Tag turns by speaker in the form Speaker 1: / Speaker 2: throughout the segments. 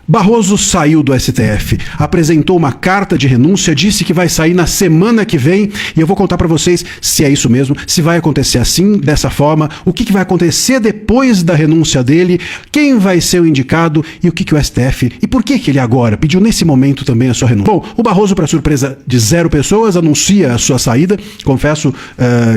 Speaker 1: Barroso saiu do STF, apresentou uma carta de renúncia, disse que vai sair na semana que vem e eu vou contar para vocês se é isso mesmo, se vai acontecer assim, dessa forma, o que vai acontecer depois da renúncia dele, quem vai ser o indicado e o que o STF e por que ele agora pediu nesse momento também a sua renúncia. Bom, o Barroso, para surpresa de 0 pessoas, anuncia a sua saída. Confesso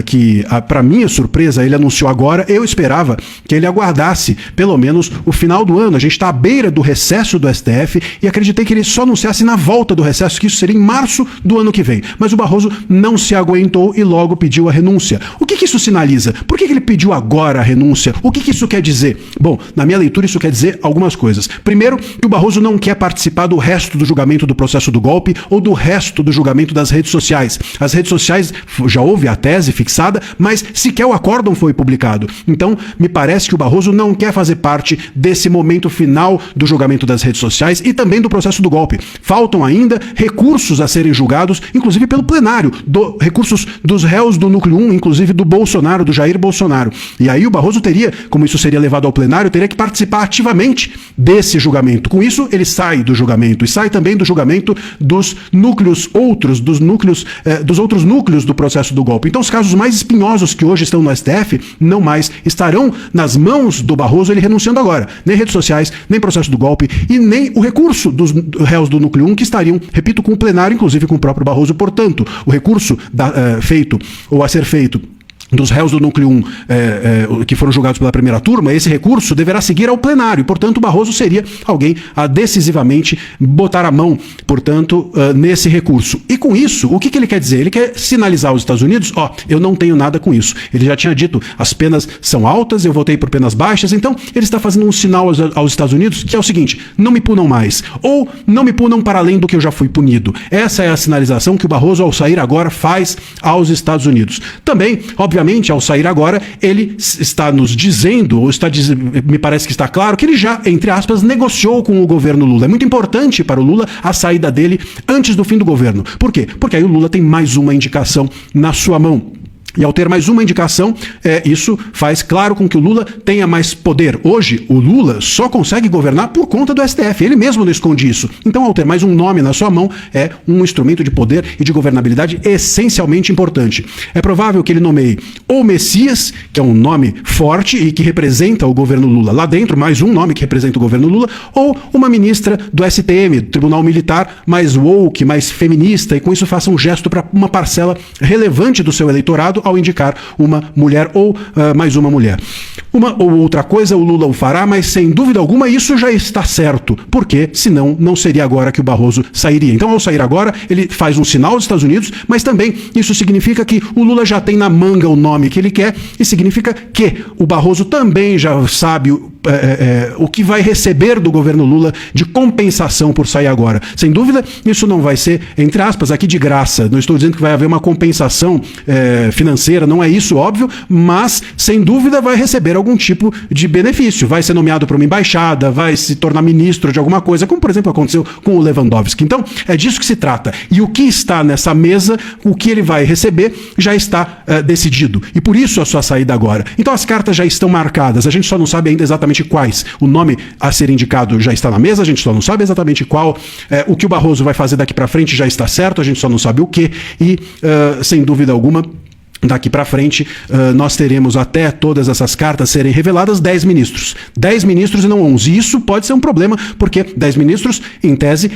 Speaker 1: que, para minha surpresa, ele anunciou agora. Eu esperava que ele aguardasse pelo menos o final do ano. A gente está à beira do recesso do STF e acreditei que ele só anunciasse na volta do recesso, que isso seria em março do ano que vem. Mas o Barroso não se aguentou e logo pediu a renúncia. O que isso sinaliza? Por que ele pediu agora a renúncia? O que isso quer dizer? Bom, na minha leitura isso quer dizer algumas coisas. Primeiro, que o Barroso não quer participar do resto do julgamento do processo do golpe ou do resto do julgamento das redes sociais. As redes sociais, já houve a tese fixada, mas sequer o acórdão foi publicado. Então, me parece que o Barroso não quer fazer parte desse momento final do julgamento das redes sociais e também do processo do golpe. Faltam ainda recursos a serem julgados, inclusive pelo plenário, recursos dos réus do núcleo 1, inclusive do Bolsonaro, do Jair Bolsonaro. E aí o Barroso teria, como isso seria levado ao plenário, teria que participar ativamente desse julgamento. Com isso, ele sai do julgamento e sai também do julgamento dos núcleos outros, dos outros núcleos do processo do golpe. Então, os casos mais espinhosos que hoje estão no STF não mais estarão nas mãos do Barroso, ele renunciando agora. Nem redes sociais, nem processo do golpe e nem o recurso dos réus do núcleo 1 que estariam, repito, com o plenário, inclusive com o próprio Barroso. Portanto, o recurso feito ou a ser feito dos réus do núcleo 1 que foram julgados pela primeira turma, esse recurso deverá seguir ao plenário. Portanto, o Barroso seria alguém a decisivamente botar a mão, portanto, nesse recurso. E com isso, o que ele quer dizer? Ele quer sinalizar aos Estados Unidos, eu não tenho nada com isso. Ele já tinha dito, as penas são altas, eu votei por penas baixas, então ele está fazendo um sinal aos Estados Unidos, que é o seguinte, não me punam mais, ou não me punam para além do que eu já fui punido. Essa é a sinalização que o Barroso, ao sair agora, faz aos Estados Unidos. Também, obviamente, ao sair agora, ele está nos dizendo, ou me parece que está claro, que ele já, entre aspas, negociou com o governo Lula. É muito importante para o Lula a saída dele antes do fim do governo. Por quê? Porque aí o Lula tem mais uma indicação na sua mão. E ao ter mais uma indicação, isso faz claro com que o Lula tenha mais poder. Hoje, o Lula só consegue governar por conta do STF. Ele mesmo não esconde isso. Então, ao ter mais um nome na sua mão, é um instrumento de poder e de governabilidade essencialmente importante. É provável que ele nomeie ou Messias, que é um nome forte e que representa o governo Lula lá dentro, mais um nome que representa o governo Lula, ou uma ministra do STM, Tribunal Militar, mais woke, mais feminista, e com isso faça um gesto para uma parcela relevante do seu eleitorado ao indicar uma mulher ou mais uma mulher. Uma ou outra coisa o Lula o fará, mas sem dúvida alguma isso já está certo, porque senão não seria agora que o Barroso sairia. Então, ao sair agora, ele faz um sinal aos Estados Unidos, mas também isso significa que o Lula já tem na manga o nome que ele quer e significa que o Barroso também já sabe o que vai receber do governo Lula de compensação por sair agora. Sem dúvida, isso não vai ser, entre aspas, aqui de graça. Não estou dizendo que vai haver uma compensação financeira, não é isso, óbvio, mas, sem dúvida, vai receber algum tipo de benefício. Vai ser nomeado para uma embaixada, vai se tornar ministro de alguma coisa, como, por exemplo, aconteceu com o Lewandowski. Então, é disso que se trata. E o que está nessa mesa, o que ele vai receber, já está decidido. E por isso a sua saída agora. Então, as cartas já estão marcadas. A gente só não sabe ainda exatamente quais. O nome a ser indicado já está na mesa, a gente só não sabe exatamente qual. O que o Barroso vai fazer daqui para frente já está certo, a gente só não sabe o que. E, sem dúvida alguma, daqui para frente, nós teremos até todas essas cartas serem reveladas 10 ministros. 10 ministros e não 11. Isso pode ser um problema, porque 10 ministros, em tese,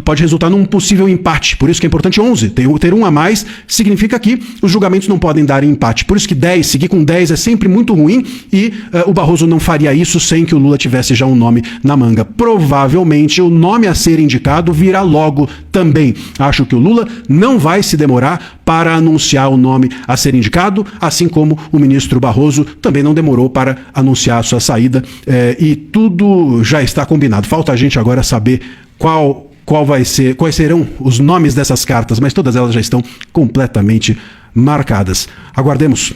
Speaker 1: pode resultar num possível empate. Por isso que é importante 11. Ter um a mais significa que os julgamentos não podem dar empate. Por isso que 10, seguir com 10 é sempre muito ruim e o Barroso não faria isso sem que o Lula tivesse já um nome na manga. Provavelmente o nome a ser indicado virá logo também. Acho que o Lula não vai se demorar para anunciar o nome a ser indicado, assim como o ministro Barroso também não demorou para anunciar a sua saída, e tudo já está combinado. Falta a gente agora saber quais serão os nomes dessas cartas, mas todas elas já estão completamente marcadas. Aguardemos.